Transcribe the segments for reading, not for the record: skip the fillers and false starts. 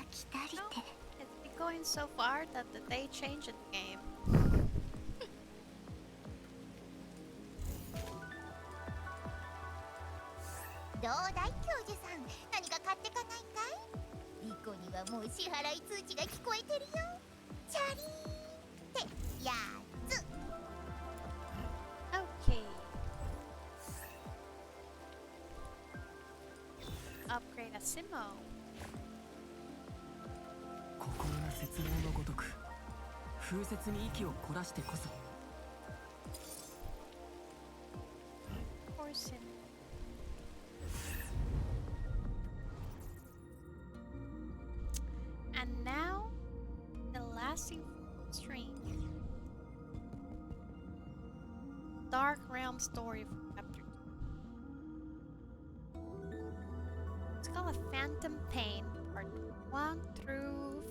it's been going so far that they changed the game. どうだい教授さん、何か買ってかないかい？リコにはもう支払い通知が聞こえてるよ。チャリーってやつ。Okay. Upgrade a Simo. 孤高な絶望のごとく風雪に息を凝らしてこそ Poor Simo. And now, the lasting stream. Dark Realm Story for Chapter 2. It's called a Phantom Pain, Part 1 through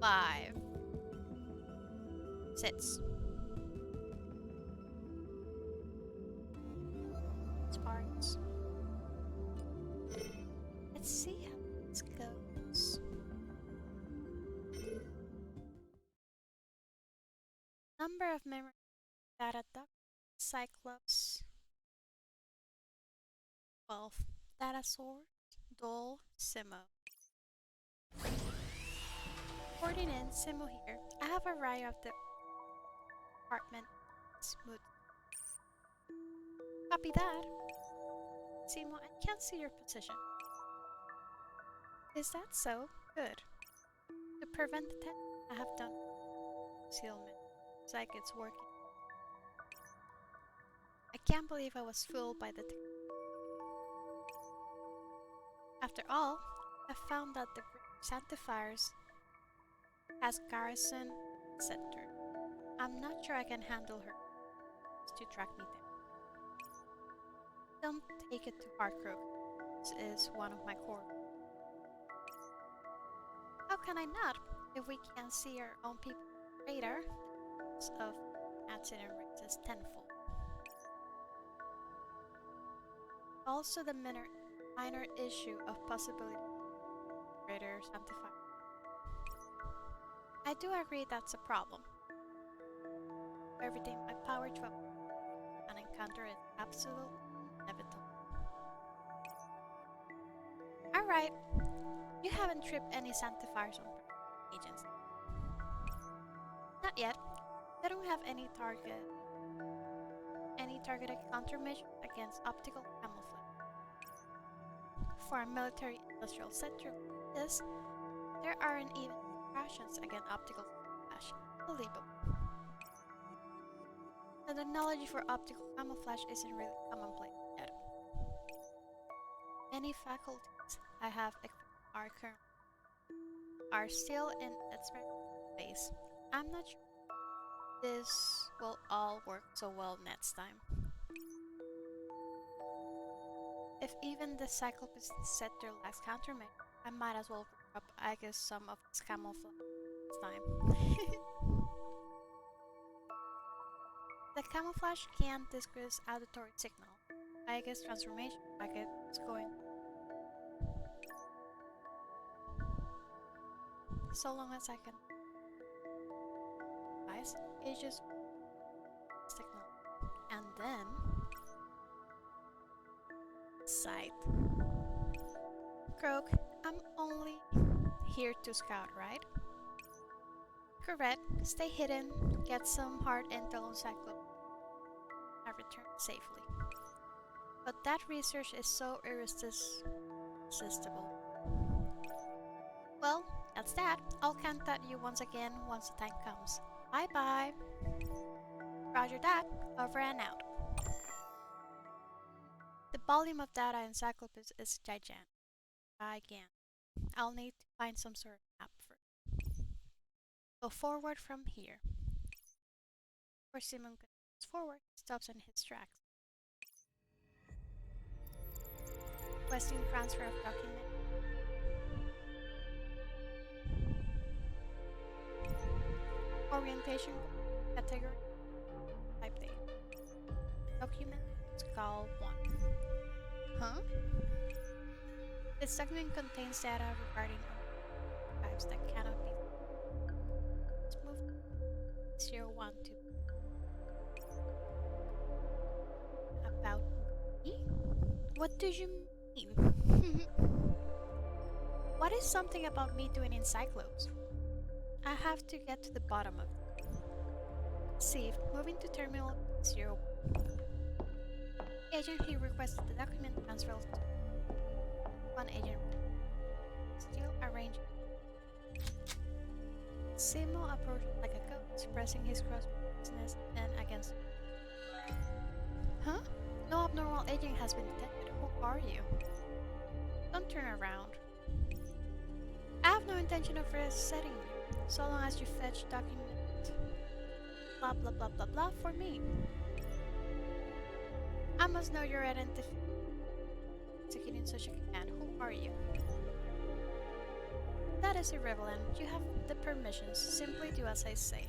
5. Sits. Sparks. Let's see how this goes. Number of memory data duct Cyclops 12 data source Dole Simo. Reporting in Simo here. I have arrived at the apartment. Smooth. Copy that. Simo, I can't see your position. Is that so? Good. To prevent the test, I have done concealment. Looks like it's working. I can't believe I was fooled by the After all, I found that the Sanctifiers has garrison center. I'm not sure I can handle her to track me down. Don't take it to heart, Croak. This is one of my core. How can I not? If we can't see our own people radar, the odds of accident rates is tenfold. Also the minor issue of possibility greater sanctifier. I do agree that's a problem. Everything my power to an encounter is absolutely inevitable. Alright, you haven't tripped any sanctifiers on agents. Not yet. They don't have any targeted countermeasure against optical camouflage. For a military industrial sector like this, there aren't even precautions against optical camouflage. Unbelievable. The technology for optical camouflage isn't really commonplace yet. Many faculties I have are still in experimental phase. I'm not sure this will all work so well next time. If even the Cyclops sector lacks countermeasure, I might as well up, I guess, some of its camouflage this time. The camouflage can't disguise auditory signal. I guess transformation packet is going. So long as I can. Guys, it just signal. And then sight. Croak, I'm only here to scout, right? Correct. Stay hidden, get some hard intel on Cyclops. I return safely. But that research is so irresistible. Well, that's that. I'll contact you once again once the time comes. Bye bye. Roger that. Over and out. The volume of data in Cyclops is gigantic. I'll need to find some sort of map first. Go forward from here. Before Simon goes forward, stops in his tracks. Requesting transfer of document. Orientation category type data. Document Skull 1. Huh? This document contains data regarding Cyclops that cannot be. Let's move 01 to about me? What do you mean? What is something about me doing in Cyclops? I have to get to the bottom of it. Save, moving to terminal 0. Agent he requested the document transfer to one agent. Still arranging. Simo approached like a goat, pressing his cross-business and against. Huh? No abnormal aging has been detected. Who are you? Don't turn around. I have no intention of resetting you, so long as you fetch document blah blah blah blah blah for me. I must know your identity. Executing such a command. Who are you? That is irrelevant. You have the permissions. Simply do as I say.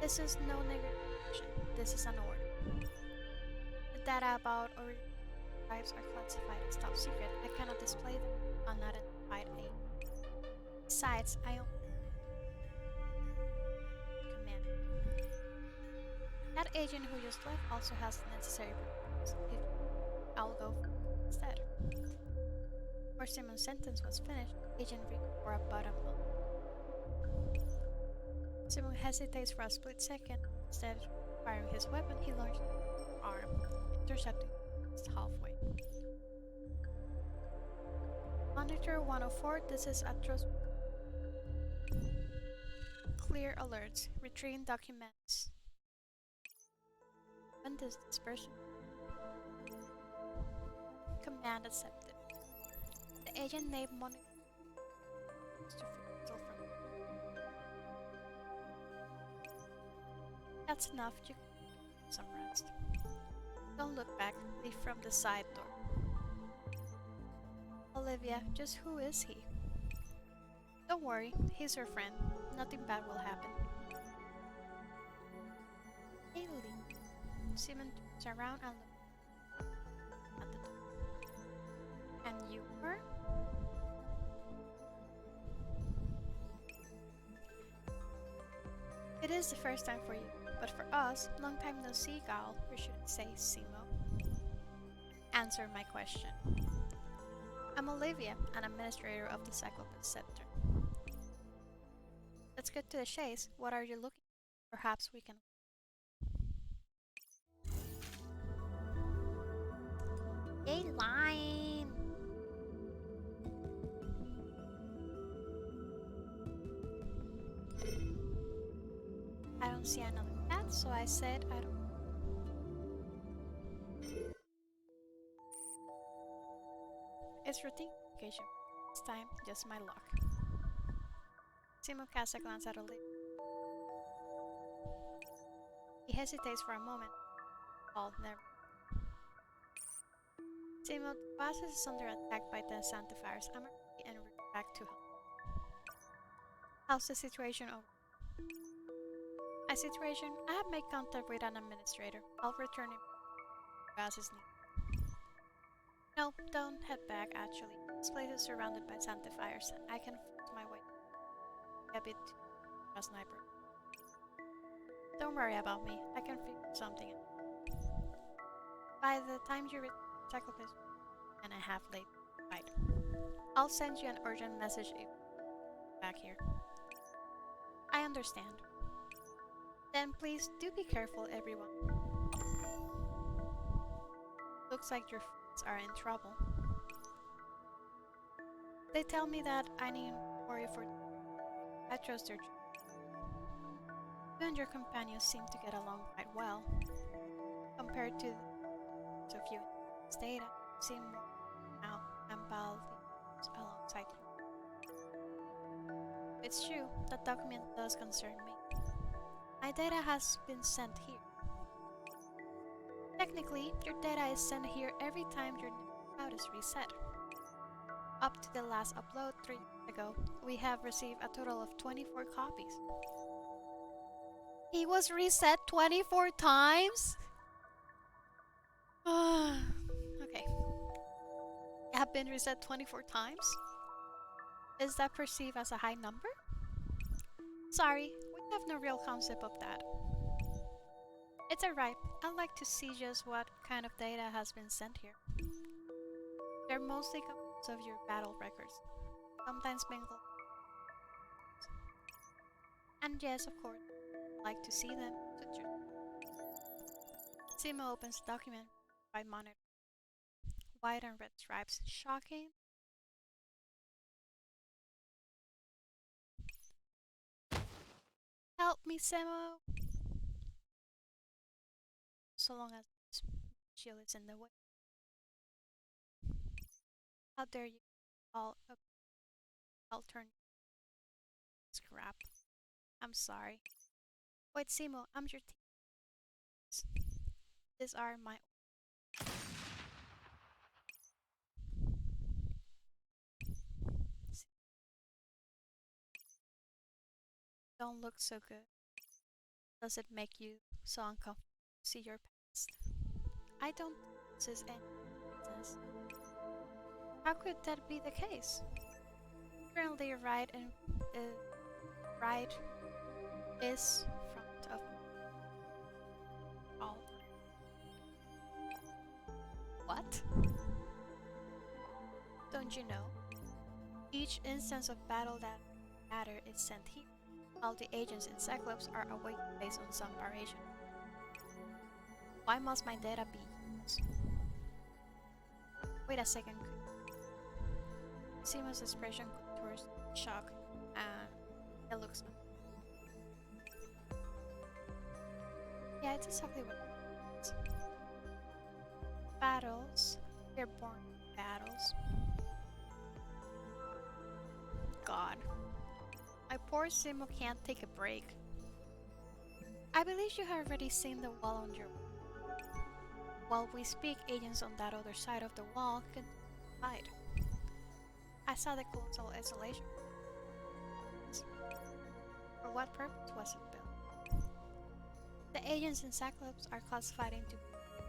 This is no negotiation. This is an order. The data about our tribes are classified as top secret. I cannot display them unidentified aid. Besides, I only command. That agent who just left also has the necessary permissions. I'll go instead. Before Simon's sentence was finished, Agent reached for a bottom up. Simon hesitates for a split second. Instead of firing his weapon, he launched his arm, intercepting it halfway. Monitor 104, this is Atros. Clear alerts. Retrieving documents. When does this person? Command accepted. The agent named Monitor from. That's enough. You can get some rest. Don't look back. Leave from the side door. Olivia, just who is he? Don't worry, he's your friend. Nothing bad will happen. Haley. Simon turns around and looks at the door. And you were? It is the first time for you, but for us, long time no see, gal. We shouldn't say Simo. Answer my question. I'm Olivia, an administrator of the Cyclops Scepter. Let's get to the chase. What are you looking for? Perhaps we can. Yay, line! I don't see another path, so I said I don't. It's routine occasion. This time, just my luck. Simo casts a glance at Olivia. He hesitates for a moment. Oh, never. Simo, the Basis is under attack by the Sanctifiers. I'm and we're back to help. How's the situation over? A situation? I have made contact with an administrator. I'll return him as is needed. No, don't head back actually. This place is surrounded by Sanctifiers. I can force my way a bit to a sniper. Don't worry about me. I can figure something out. By the time you reach Cyclops and a half late, right? I'll send you an urgent message if you're back here. I understand. Then please do be careful, everyone. Looks like your friends are in trouble. They tell me that I need to worry for. I trust their. You and your companions seem to get along quite well. Compared to the of you in the state, I seem more out and balanced alongside you. It's true, that document does concern me. My data has been sent here. Technically, your data is sent here every time your cloud is reset. Up to the last upload 3 years ago, we have received a total of 24 copies. He was reset 24 times? Okay. I have been reset 24 times? Is that perceived as a high number? Sorry, we have no real concept of that. It's alright, I'd like to see just what kind of data has been sent here. They're mostly copies of your battle records, sometimes mingled. And yes, of course, I'd like to see them. Simo opens the document by monitor. White and red stripes. Shocking. Help me, Simo! So long as this shield is in the way. How dare you all I'll turn scrap. I'm sorry. Wait, Simo, I'm your team. These are my don't look so good. Does it make you so uncomfortable to see your past? I don't think this is any business. How could that be the case? Currently, right is front of all. What? Don't you know? Each instance of battle that matter is sent here. All the agents in Cyclops are awake based on some variation. Why must my data be used? Wait a second. Simo's expression contours shock and it looks yeah, it's exactly what it is. Battles. They're born battles. God. My poor Simo can't take a break. I believe you have already seen the wall on your way. While we speak, agents on that other side of the wall can hide. I saw the colossal isolation. For what purpose was it built? The agents in Cyclops are classified into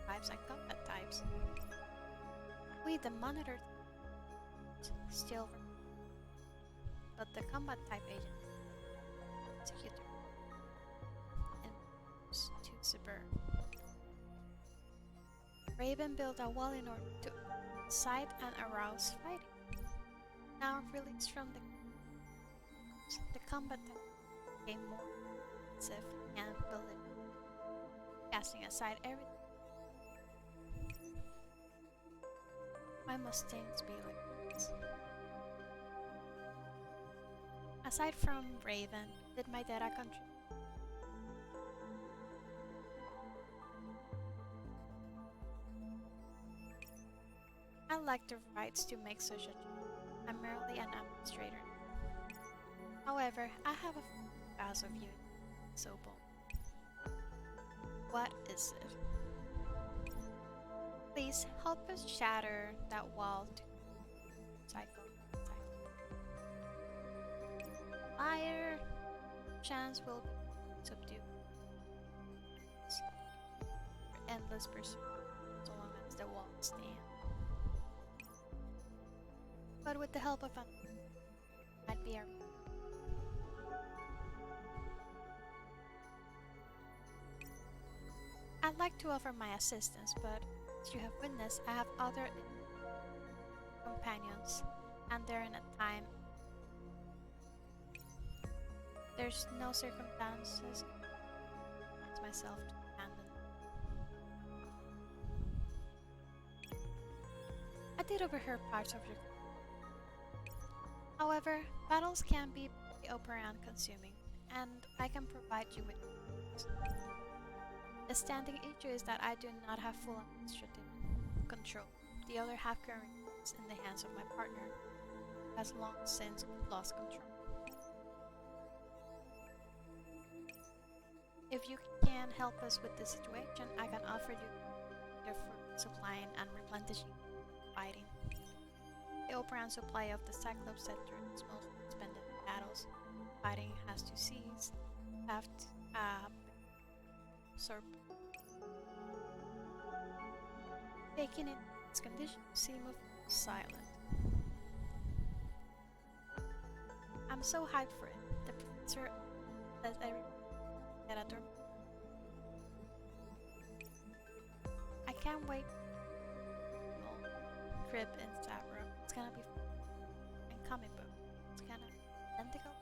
types and combat types. We, the monitor, still, but the combat type agent, executor, and to Sabur. Raven built a wall in order to incite and arouse fighting. Now released from the combat type became more aggressive and belligerent, casting aside everything. Why must things be like this? Aside from Raven, did my data contribute? I lack the rights to make such a choice. I'm merely an administrator. However, I have a pass of you, so bold. What is it? Please help us shatter that wall to cycle. Liar! Chance will be subdued. For endless pursuit, so long as the wall stands. But with the help of an I'd be our I'd like to offer my assistance, but as you have witnessed, I have other companions, and they're in a time. There's no circumstances myself to abandon. I did overhear parts of your. However, battles can be open and consuming, and I can provide you with. The standing issue is that I do not have full administrative control. The other half currently is in the hands of my partner, who has long since lost control. If you can help us with this situation, I can offer you for supplying and replenishing fighting. The operant supply of the Cyclops sector is mostly expended in battles. Fighting has to cease. Taking in its condition, Simo silent. I'm so hyped for it. The professor says I get a dorm. I can't wait. Oh, crib and staff room. It's gonna be fun. And comic book. It's kind of identical.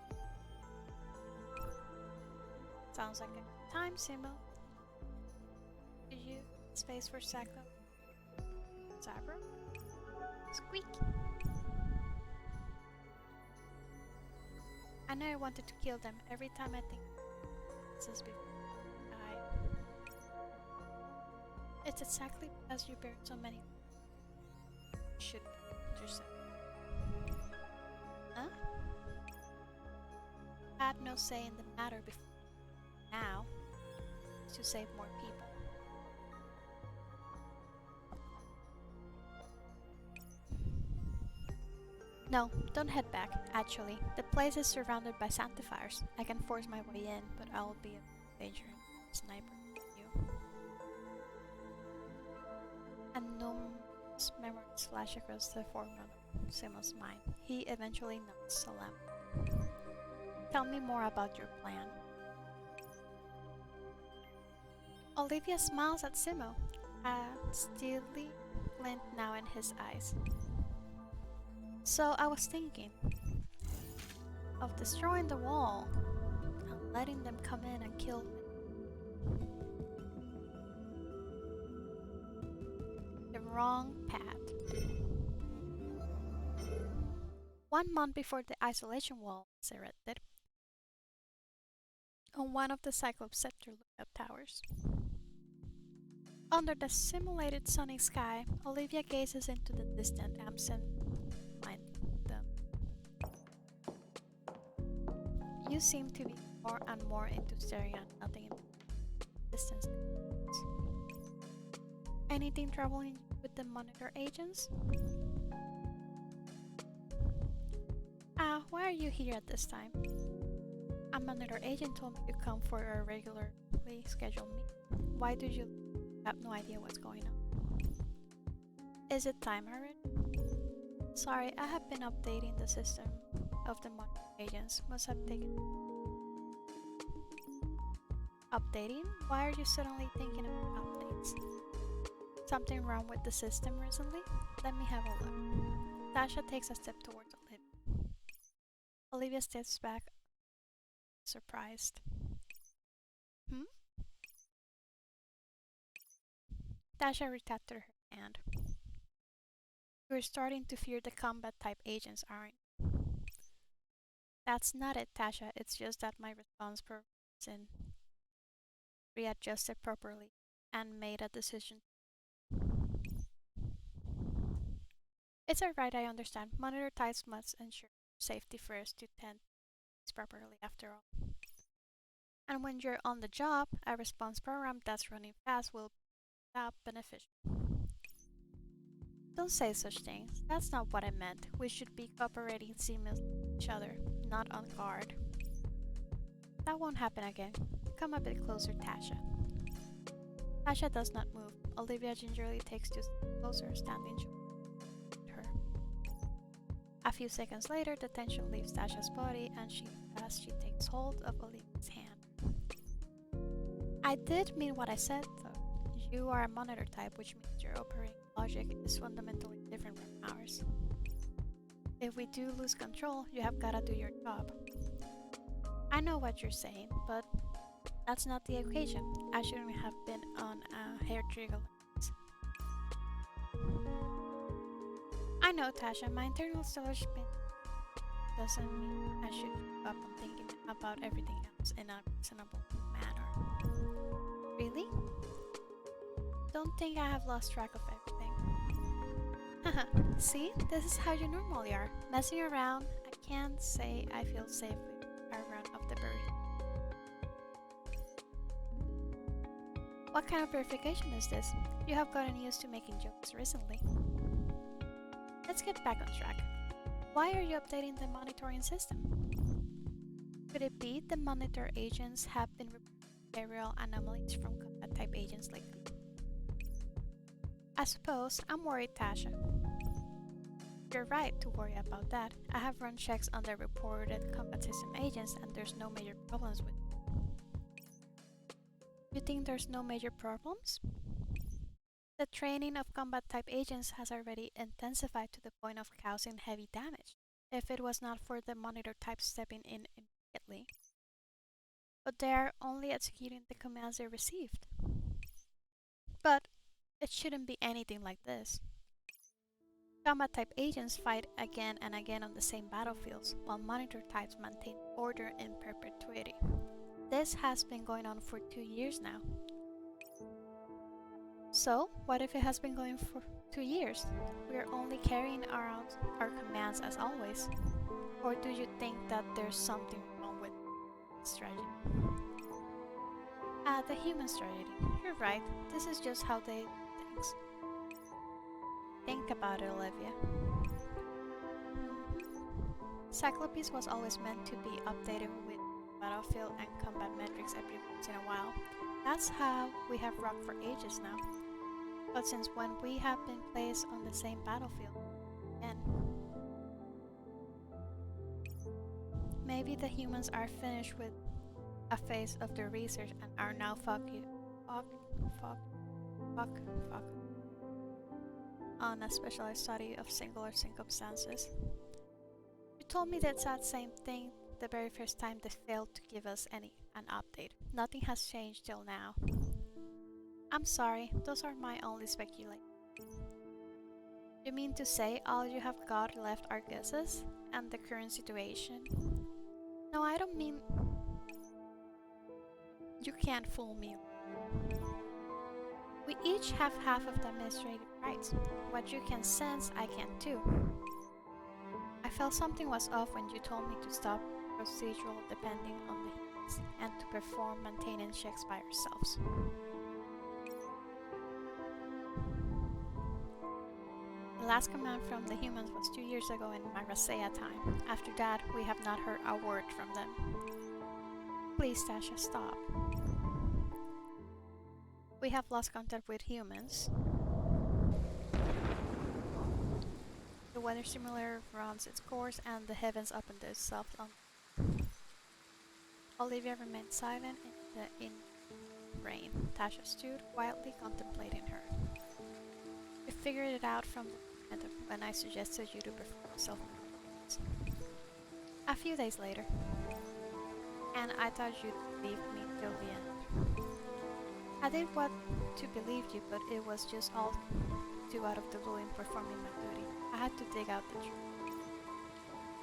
Sounds like a time symbol. Did you space for Sacco? Sabro? Squeak! I know I wanted to kill them every time I think this is before I die. It's exactly because you buried so many. Should yourself. Huh? I had no say in the matter before. Now, to save more people. No, don't head back, actually. The place is surrounded by sanctifiers. I can force my way in, but I'll be a danger. Sniper, you. A numerous memories flash across the foreground of Simo's mind. He eventually nods Salam. Tell me more about your plan. Olivia smiles at Simo, a steely glint now in his eyes. So I was thinking of destroying the wall and letting them come in and kill me. The wrong path. 1 month before the isolation wall was erected, on one of the Cyclops Scepter lookout towers. Under the simulated sunny sky, Olivia gazes into the distant absent mind. You seem to be more and more into staring at nothing in the distance. Anything troubling with the Monitor agents? Why are you here at this time? A Monitor agent told me to come for a regularly scheduled meeting. Why do you have no idea what's going on? Is it time already? Sorry, I have been updating the system of the Monitor agents. Must have taken... Updating? Why are you suddenly thinking of updates? Something wrong with the system recently? Let me have a look. Tasha takes a step towards Olivia. Olivia steps back, surprised. Tasha retracted her hand. You're starting to fear the combat type agents, aren't you? That's not it, Tasha. It's just that my response program isn't readjusted properly and made a decision. It's alright, I understand. Monitor types must ensure safety first to tend things properly after all. And when you're on the job, a response program that's running fast will be beneficial. Don't say such things. That's not what I meant. We should be cooperating seamlessly with each other, not on guard. That won't happen again. Come a bit closer, Tasha. Tasha does not move. Olivia gingerly takes 2 steps closer, standing short her. A few seconds later, the tension leaves Tasha's body and as she takes hold of Olivia's hand. I did mean what I said, though. You are a Monitor type, which means your operating logic is fundamentally different from ours. If we do lose control, you have gotta do your job. I know what you're saying, but that's not the occasion. I shouldn't have been on a hair trigger like this. I know, Tasha, my internal storage bin doesn't mean I should give up on thinking about everything else in a reasonable manner. Really? Don't think I have lost track of everything. Haha, see? This is how you normally are. Messing around. I can't say I feel safe with around of the bird. What kind of purification is this? You have gotten used to making jokes recently. Let's get back on track. Why are you updating the monitoring system? Could it be the Monitor agents have been reporting aerial anomalies from combat type agents lately? I suppose. I'm worried, Tasha. You're right to worry about that. I have run checks on the reported combat system agents and there's no major problems with them. You think there's no major problems? The training of combat type agents has already intensified to the point of causing heavy damage, if it was not for the monitor type stepping in immediately. But they are only executing the commands they received. But it shouldn't be anything like this. Combat type agents fight again and again on the same battlefields, while monitor types maintain order in perpetuity. This has been going on for 2 years now. So, what if it has been going for 2 years? We are only carrying out our commands as always. Or do you think that there's something wrong with strategy? The human strategy. You're right, this is just how they do things. Think about it, Olivia. Cyclopes was always meant to be updated with battlefield and combat metrics every once in a while. That's how we have rocked for ages now. But since when we have been placed on the same battlefield again? Maybe the humans are finished with a phase of their research and are now on a specialized study of singular circumstances. You told me that same thing the very first time they failed to give us an update. Nothing has changed till now. I'm sorry, those are my only speculations. You mean to say all you have got left are guesses and the current situation? No, I don't mean... You can't fool me. We each have half of the administrative rights. What you can sense, I can too. I felt something was off when you told me to stop procedural depending on the humans and to perform maintenance checks by ourselves. The last command from the humans was 2 years ago in Marasea time. After that, we have not heard a word from them. Please, Tasha, stop. We have lost contact with humans. The weather simulator runs its course and the heavens opened itself on. Olivia remained silent in rain. Tasha stood quietly contemplating her. We figured it out from the moment when I suggested you to perform self-maintenance. A few days later. And I thought you'd leave me till the end. I did want to believe you, but it was just all too out of the blue in performing my duty. I had to dig out the truth.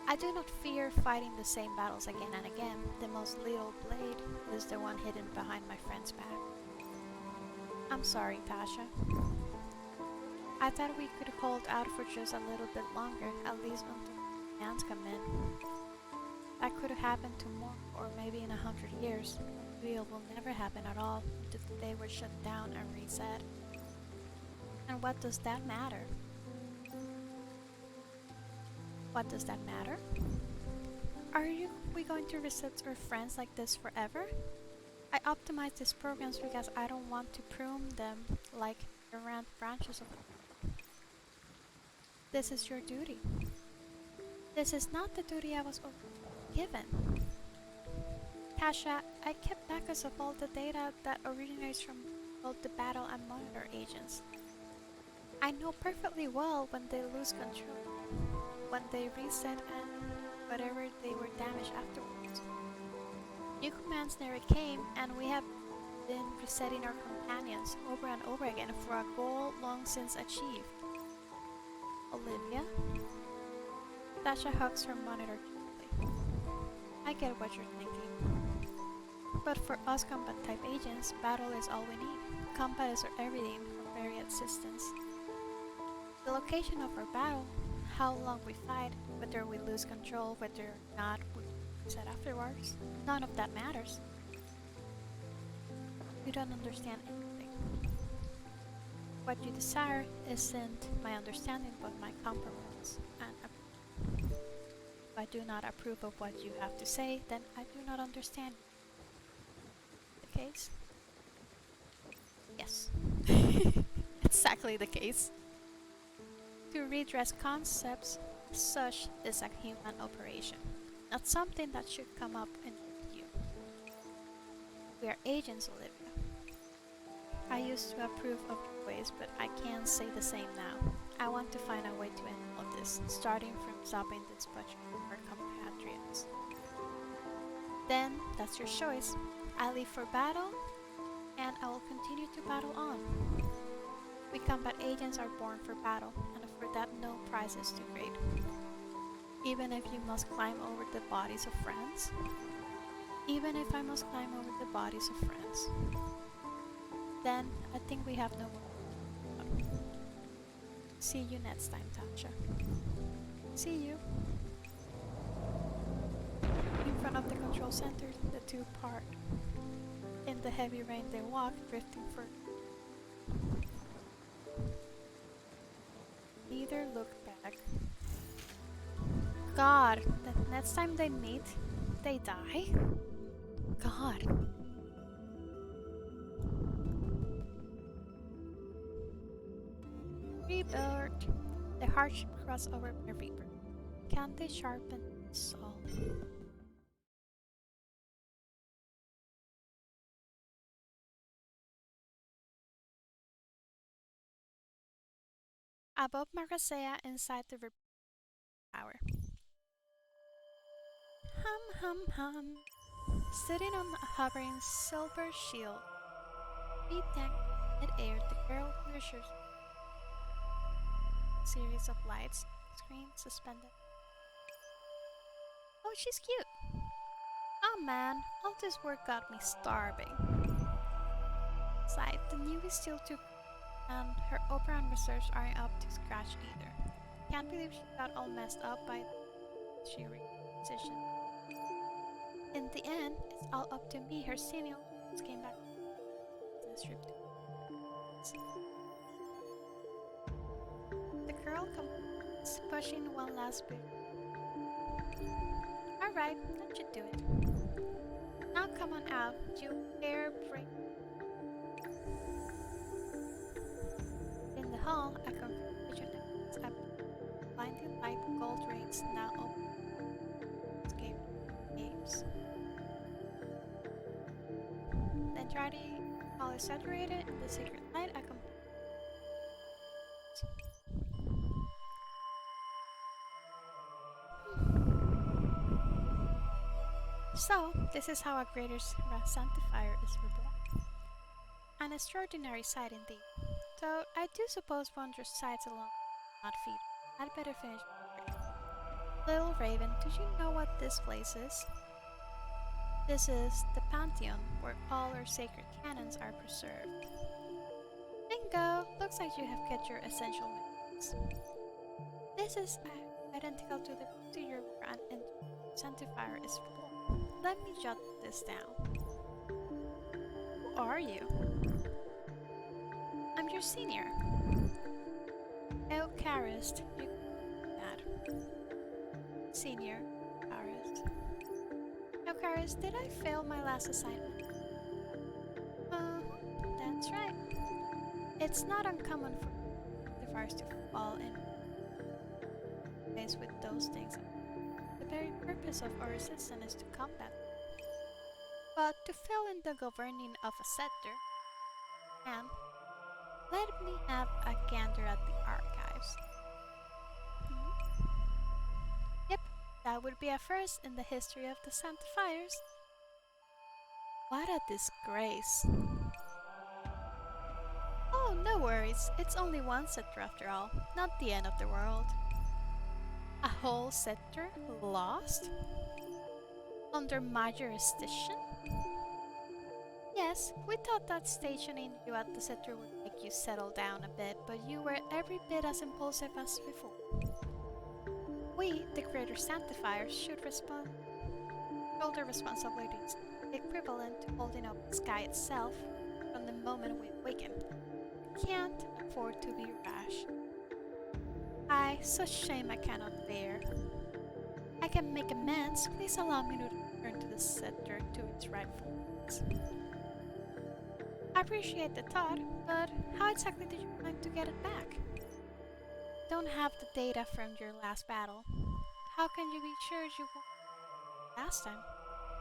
I do not fear fighting the same battles again and again. The most lethal blade is the one hidden behind my friend's back. I'm sorry, Tasha. I thought we could hold out for just a little bit longer, at least until the hands come in. That could have happened tomorrow, or maybe in 100 years. Real will never happen at all until the day we're shut down and reset. And what does that matter? What does that matter? We going to reset our friends like this forever? I optimize these programs because I don't want to prune them like errant branches of them. This is your duty. This is not the duty I was given. Tasha, I kept records of all the data that originates from both the battle and monitor agents. I know perfectly well when they lose control, when they reset and whatever they were damaged afterwards. New commands never came and we have been resetting our companions over and over again for a goal long since achieved. Olivia? Tasha hugs her monitor gently. I get what you're thinking. But for us combat type agents, battle is all we need. Combat is our everything, our very existence. The location of our battle, how long we fight, whether we lose control, whether or not we reset afterwards, none of that matters. You don't understand anything. What you desire isn't my understanding but my compromise and approval. If I do not approve of what you have to say, then I do not understand you. The case? Yes. Exactly the case. To To redress concepts, such is a human operation, not something that should come up in review. We are agents, Olivia. I used to approve of your ways, but I can't say the same now. I want to find a way to end all of this, starting from stopping this butchery of our compatriots. Then, that's your choice. I leave for battle, and I will continue to battle on. We combat agents are born for battle, and for that no price is too great. Even if you must climb over the bodies of friends. Even if I must climb over the bodies of friends. Then, I think we have no more. See you next time, Tasha. See you. In front of the control center, the two part. In the heavy rain they walk, drifting further. Neither look back. God, the next time they meet, they die? God. Rebirth. The hardship cross over my rebirth. Can't they sharpen soul? Above Maracea, inside the tower. Hum hum hum. Sitting on a hovering silver shield, feet tangled in mid-air, the girl measures a series of lights, screens suspended. Oh, she's cute. Oh man, all this work got me starving. Besides, the new is still too, and her Oberon reserves aren't up to scratch either. Can't believe she got all messed up by the she repositioned. In the end, it's all up to me. Her senior came back and stripped. The girl comes pushing one last bit. Alright, that should do it. Now come on out, you air break. In the hall, a configuration is up. Blinding light gold rings now open. Escape games. Then try to all is saturated in the secret light. So, this is how a greater sanctifier is reborn. An extraordinary sight indeed. Though I do suppose wondrous sights alone not feed. I'd better finish my work. Little Raven, do you know what this place is? This is the Pantheon, where all our sacred canons are preserved. Bingo! Looks like you have kept your essential methods. This is identical to your grand sanctifier is born. Let me jot this down. Who are you? I'm your senior. Eucharist, you that. Senior Eucharist. Eucharist, did I fail my last assignment? That's right. It's not uncommon for the fires to fall in face with those things. The very purpose of our resistance is to combat. But to fill in the governing of a scepter, and let me have a gander at the archives. Yep, that would be a first in the history of the Sanctifiers. What a disgrace. Oh, no worries. It's only one scepter after all, not the end of the world. A whole scepter lost? Under my jurisdiction? Yes, we thought that stationing you at the scepter would make you settle down a bit, but you were every bit as impulsive as before. We, the greater sanctifiers, should shoulder responsibilities equivalent to holding up the sky itself from the moment we awaken. We can't afford to be rash. Such shame I cannot bear. I can make amends. Please allow me to return to the scepter to its rightful place. I appreciate the thought, but how exactly did you plan to get it back? don't have the data from your last battle. How can you be sure you won't last time?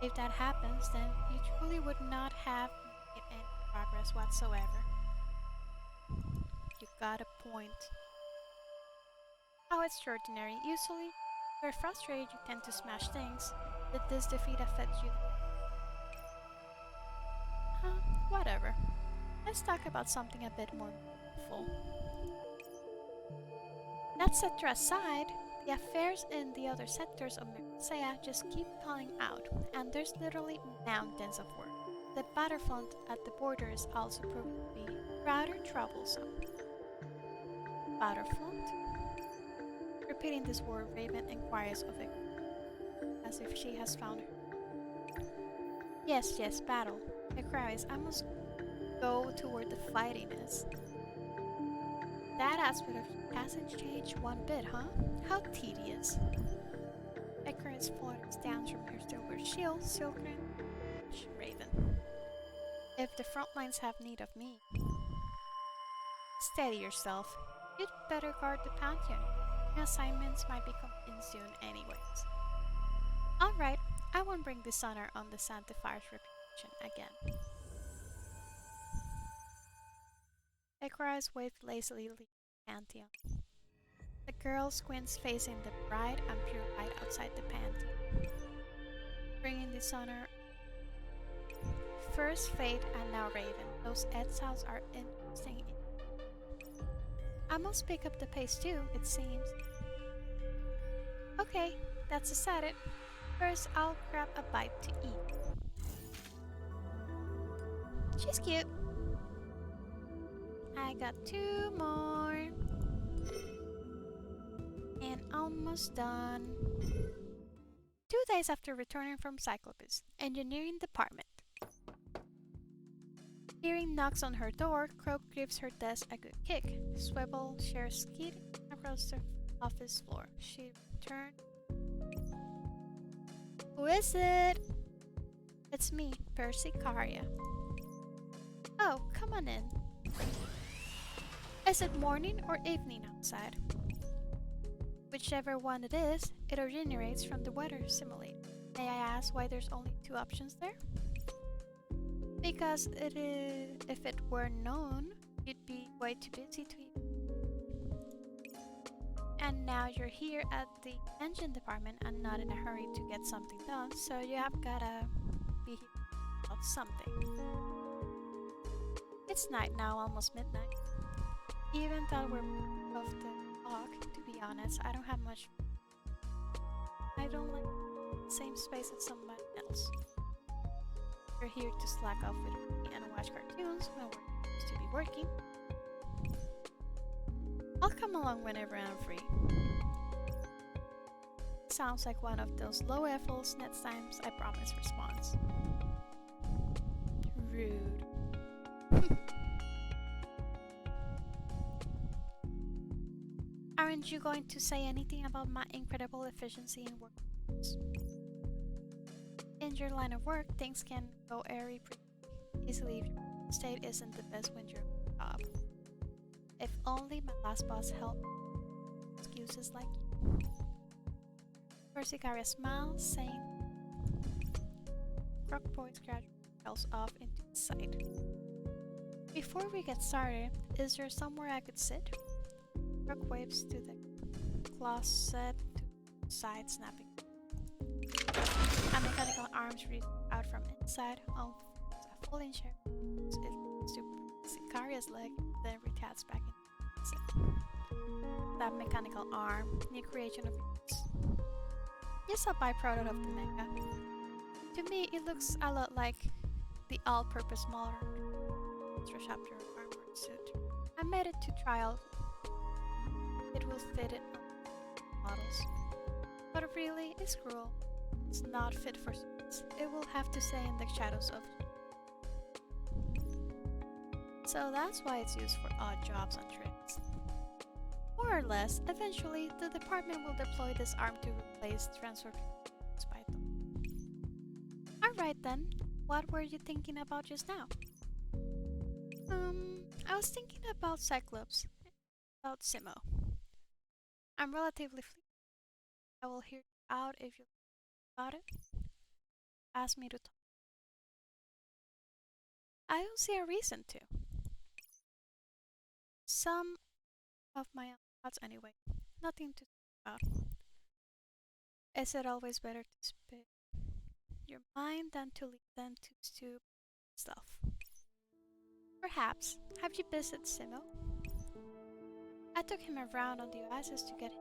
If that happens, then you truly would not have made any progress whatsoever. You got a point. How extraordinary. Usually, you're frustrated, you tend to smash things. Did this defeat affect you? Whatever. Let's talk about something a bit more meaningful. That sector aside, the affairs in the other sectors of Mercea just keep calling out, and there's literally mountains of work. The battlefront at the border is also proving to be rather troublesome. Battlefront? Repeating this word, Raven inquires of it, as if she has found her. Yes, battle. The cries, I must go to where the fighting is. That aspect of it hasn't changed one bit, huh? How tedious. Icarus flutters down from her silver shield, Silken, Raven. If the front lines have need of me, steady yourself. You'd better guard the Pantheon. Assignments might be coming in soon anyways. Alright, I won't bring dishonor on the Sanctifier's reputation again. Icarus waved lazily leaving the Pantheon. The girl squints facing the bright and pure light outside the Pantheon. Bringing dishonor. First Fate and now Raven. Those exiles are interesting. I must pick up the pace too, it seems. Okay, that's decided. First, I'll grab a bite to eat. She's cute. I got 2 more. And almost done. 2 days after returning from Cyclopus, engineering department. Hearing knocks on her door, Croak gives her desk a good kick. Swivel shares skidding across the office floor. She returned. Who is it? It's me, Percy Caria. Oh, come on in. Is it morning or evening outside? Whichever one it is, it originates from the weather simulator. May I ask why there's only 2 options there? Because if it were known, you'd be way too busy to eat. And now you're here at the engine department and not in a hurry to get something done, so you have gotta be here about something. It's night now, almost midnight. Even though we're off the clock, to be honest, I don't have much. I don't like the same space as somebody else. You're here to slack off with me and watch cartoons when we're supposed to be working. I'll come along whenever I'm free. Sounds like one of those low effort next times I promise response. Rude. Aren't you going to say anything about my incredible efficiency in work? In your line of work, things can go airy pretty easily if your state isn't the best when you're on the job. If only my last boss helped excuses like you. Percy Caria smiles, saying, Croak points gradually trails off into the sight. Before we get started, is there somewhere I could sit? Croak waves to the closet to the side, snapping. A mechanical arms reach out from inside, a falling chair. It to Caria's leg, then recasts back into it. That mechanical arm, new creation of yours. Just a byproduct of the manga. To me, it looks a lot like the all-purpose modern extra chapter armored suit. I made it to trial. It will fit it on models. But really, it's cruel. It's not fit for suits. It will have to stay in the shadows of. So that's why it's used for odd jobs and tricks. More or less, eventually, the department will deploy this arm to replace transfer Python. Alright then, what were you thinking about just now? I was thinking about Cyclops, about Simo. I'm relatively fleet. I will hear you out if you about it. Ask me to talk. I don't see a reason to. Some of my own thoughts anyway. Nothing to talk about. Is it always better to spit your mind than to leave them to stupid stuff? Perhaps. Have you visited Simo? I took him around on the oasis to get him.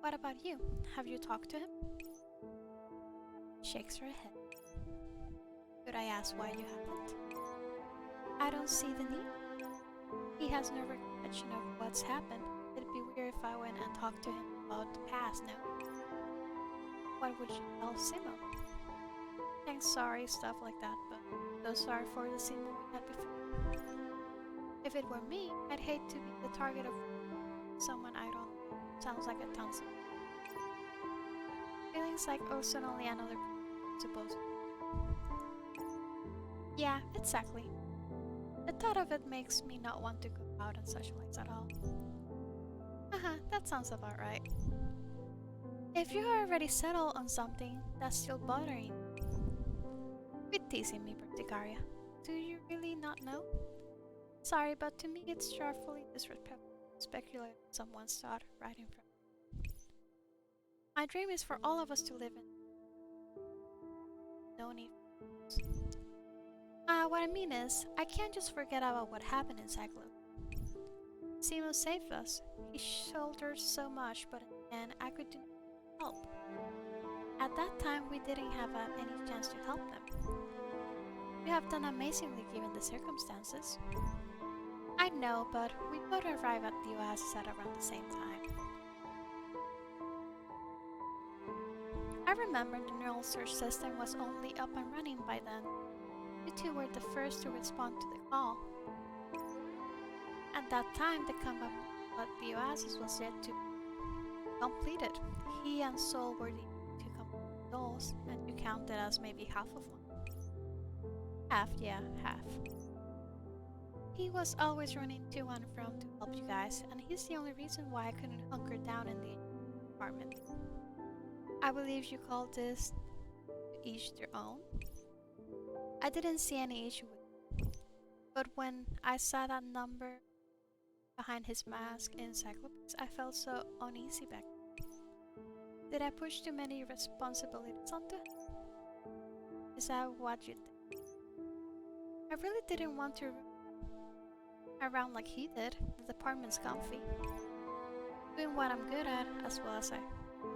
What about you? Have you talked to him? Shakes her head. Could I ask why you haven't? I don't see the need. He has no recollection of what's happened. It'd be weird if I went and talked to him about the past now. What would you tell Simo? Thanks, sorry, stuff like that, but so sorry for the Simo we had before. If it were me, I'd hate to be the target of someone I don't know. Sounds like a tons of feelings like also only another supposed. Yeah, exactly. The thought of it makes me not want to go out and socialize at all. That sounds about right. If you're already settled on something that's still bothering you, quit teasing me, Berticaria. Do you really not know? Sorry, but to me it's sharply disrespectful to speculate on someone's thought right in front of me. My dream is for all of us to live in. No need for rules. What I mean is, I can't just forget about what happened in Cyclope. Simo saved us. He shouldered so much, but in the end, I could do help. At that time, we didn't have any chance to help them. You have done amazingly given the circumstances. I know, but we both arrived at the oasis at around the same time. I remember the neural search system was only up and running by then. You two were the first to respond to the call. At that time, the combat at the oasis was yet to be completed. He and Sol were the two complete dolls, and you counted as maybe half of one. Half, yeah, half. He was always running to and from to help you guys, and he's the only reason why I couldn't hunker down in the apartment. I believe you call this each their own. I didn't see any issue with it, but when I saw that number behind his mask in Cyclops, I felt so uneasy back then. Did I push too many responsibilities onto him? Is that what you think? I really didn't want to around like he did. The department's comfy. Doing what I'm good at as well as I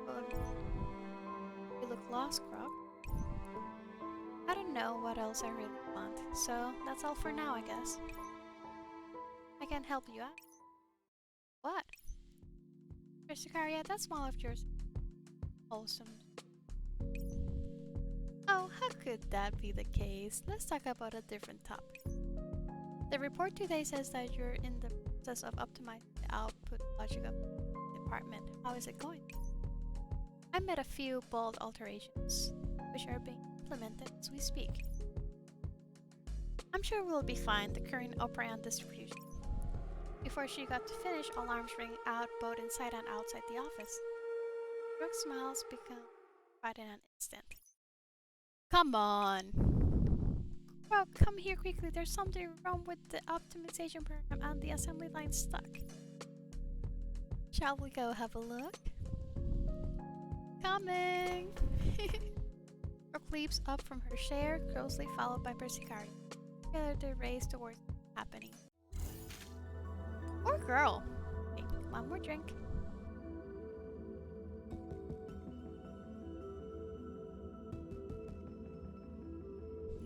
could. You look lost, Grog. I don't know what else I really want, so that's all for now, I guess. I can help you out. What? Berticaria, that smile of yours. Awesome. Oh, how could that be the case? Let's talk about a different topic. The report today says that you're in the process of optimizing the output logic of the department. How is it going? I made a few bold alterations, which are being implemented as we speak. I'm sure we'll be fine, the current operand distribution. Before she got to finish, alarms rang out both inside and outside the office. Brooke's smiles became right in an instant. Come on! Bro, come here quickly. There's something wrong with the optimization program and the assembly line's stuck. Shall we go have a look? Coming! Brooke leaps up from her chair, closely followed by Berticaria. Together they race towards what's happening. Poor girl! Okay, one more drink.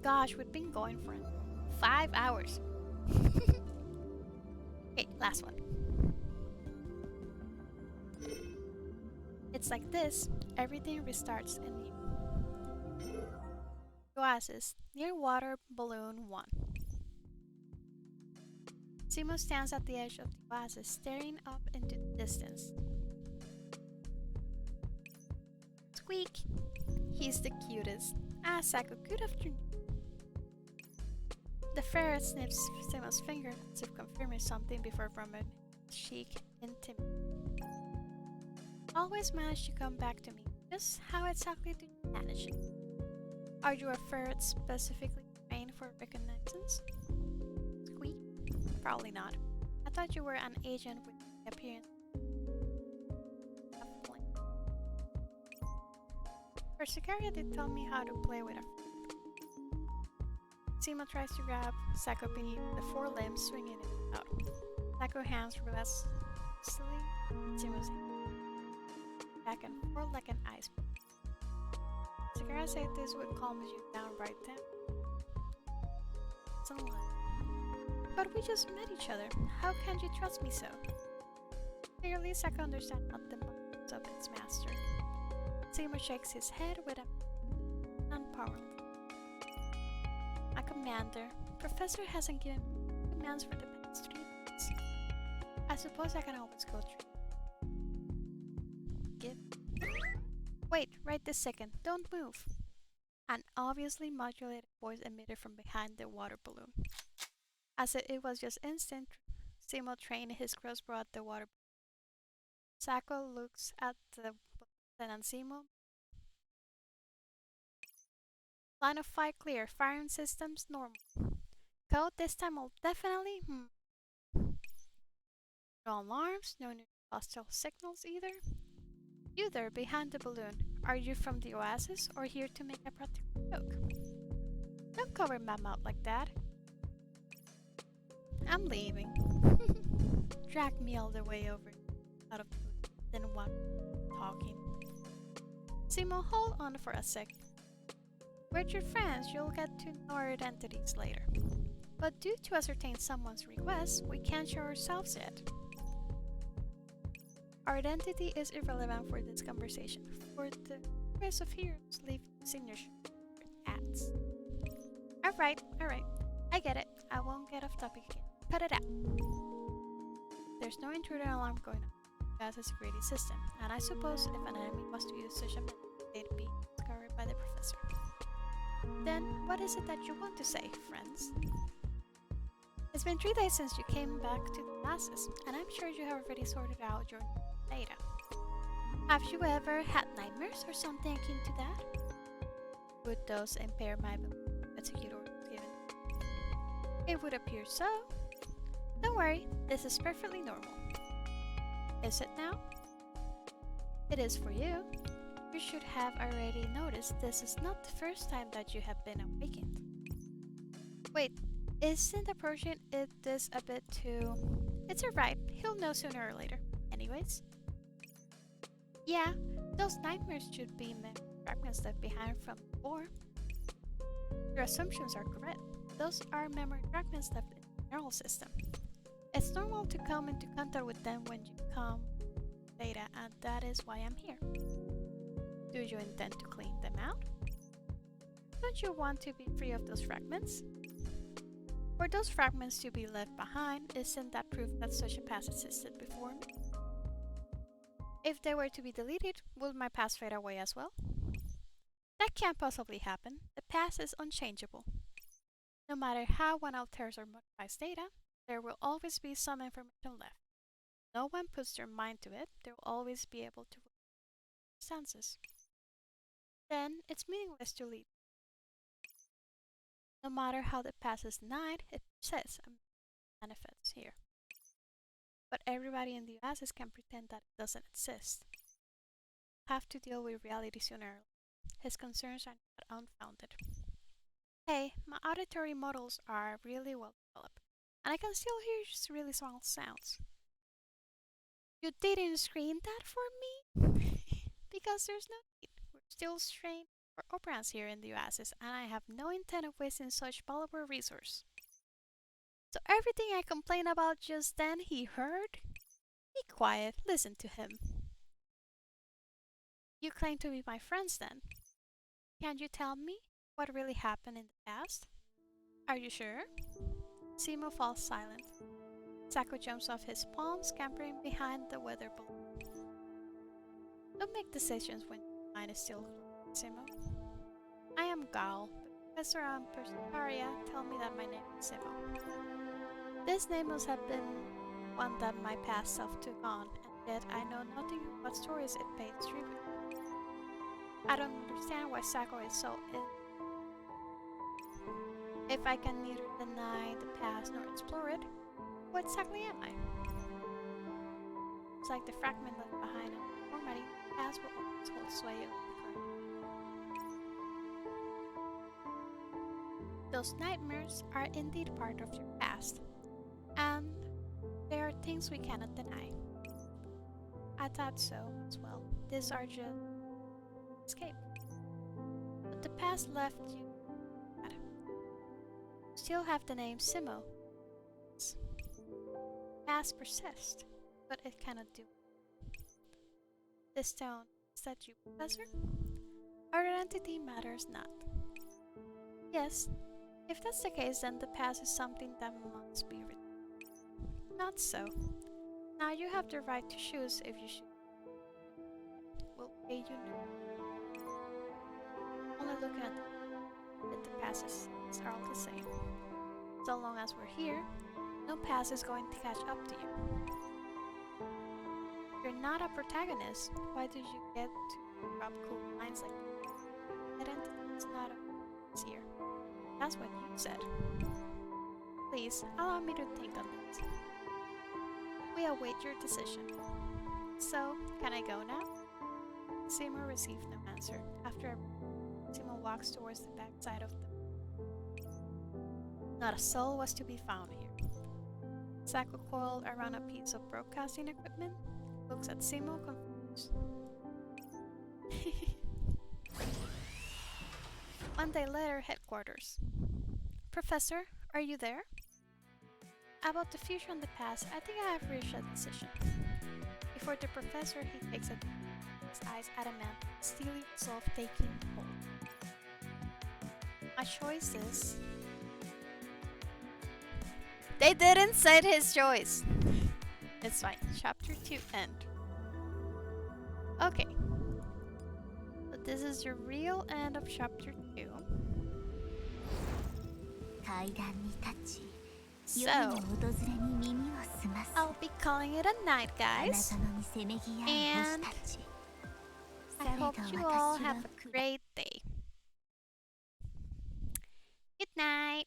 Gosh, we've been going for 5 hours. Okay, last one. It's like this, everything restarts anew. Oasis, near water balloon 1. Simo stands at the edge of the oasis, staring up into the distance. Squeak! He's the cutest. Ah, Sako, good afternoon. The ferret sniffs Simo's finger as if confirming something before rummaging chic intimate. Always manage to come back to me. Just how exactly do you manage it? Are you a ferret specifically trained for reconnaissance? Squeak? Probably not. I thought you were an agent with the appearance of flame. Persicaria did tell me how to play with a ferret. Simo tries to grab Sako beneath the forelimbs, swinging it out. Sako hands restlessly. Simo's back and forth like an ice. Sakura said this would calm you down right then. It's a lie. But we just met each other. How can you trust me so? Clearly, Sako understands not the motives of its master. Seymour shakes his head with a non-powerful. My commander, Professor hasn't given me commands for the past 3 months. I suppose I can always go through. Wait, right this second. Don't move. An obviously modulated voice emitted from behind the water balloon. As if it was just instant, Simo trained his crossbow at the water balloon. Sako looks at the balloon and Simo. Line of fire clear. Firing systems normal. Code this time will definitely. No alarms, no new hostile signals either. You there, behind the balloon. Are you from the Oasis or here to make a practical joke? Don't cover my mouth like that. I'm leaving. Drag me all the way over out of the balloon, then one talking. Simo, hold on for a sec. We're your friends, you'll get to know our identities later. But due to ascertain someone's request, we can't show ourselves yet. Our identity is irrelevant for this conversation. For the rest of heroes, leave signature ads. Alright. I get it. I won't get off topic again. Cut it out. There's no intruder alarm going on. That's a security system, and I suppose if an enemy was to use such a method, they'd be discovered by the professor. Then, what is it that you want to say, friends? It's been 3 days since you came back to the classes, and I'm sure you have already sorted out your data. Have you ever had nightmares or something akin to that? Would those impair my ability to execute orders given? It would appear so. Don't worry, this is perfectly normal. Is it now? It is for you. You should have already noticed this is not the first time that you have been awakened. Wait, isn't approaching it this a bit too... It's alright, he'll know sooner or later. Anyways. Yeah, those nightmares should be fragments left behind from before. Your assumptions are correct. Those are memory fragments left in the neural system. It's normal to come into contact with them when you come data, and that is why I'm here. Do you intend to clean them out? Don't you want to be free of those fragments? For those fragments to be left behind, isn't that proof that such a past existed before me? If they were to be deleted, would my past fade away as well? That can't possibly happen. The past is unchangeable. No matter how one alters or modifies data, there will always be some information left. No one puts their mind to it, they will always be able to senses. Then it's meaningless to leave. No matter how the past is denied, it persists and manifests here. But everybody in the Oasis can pretend that it doesn't exist. Have to deal with reality sooner or later. His concerns are not unfounded. Hey, my auditory models are really well developed, and I can still hear just really small sounds. You didn't screen that for me? Because there's no need. We're still trained for operands here in the Oasis, and I have no intent of wasting such valuable resource. So everything I complained about just then he heard? Be quiet, listen to him. You claim to be my friends then. Can you tell me what really happened in the past? Are you sure? Simo falls silent. Sako jumps off his palm, scampering behind the weather balloon. Don't make decisions when your mind is still clear, Simo. I am Gal, but Professor and Persicaria tell me that my name is Simo. This name must have been one that my past self took on, and yet I know nothing of what stories it paints tribute. I don't understand why Sakura is so ill. If I can neither deny the past nor explore it, what exactly am I? It's like the fragment left behind in the formatting, the past will always hold sway over the current. Those nightmares are indeed part of your past, and they are things we cannot deny. I thought so as well. These are just escape. But the past left you. Still have the name Simo. Past persists, but it cannot do. This stone, is that you, Professor? Our identity matters not. Yes, if that's the case, then the past is something that must be written. Not so. Now you have the right to choose if you should. We'll pay you no. Only looking at the passes are all the same. So long as we're here, no pass is going to catch up to you. You're not a protagonist. Why did you get to drop cool lines like that? Identity is not a here. That's what you said. Please, allow me to think on this. We await your decision. So, can I go now? Seymour received no answer. After Seymour walks towards the backside of the... Not a soul was to be found here. Sako coiled around a piece of broadcasting equipment, looks at Seymour confused. One day later, headquarters. Professor, are you there? About the future and the past, I think I have reached a decision. Before the professor, he takes it, his eyes adamant, steely resolve taking hold. My choice is... They didn't say his choice! It's fine. Chapter 2 end. Okay. So this is the real end of chapter 2. So, I'll be calling it a night, guys. And I hope you all have a great day. Good night.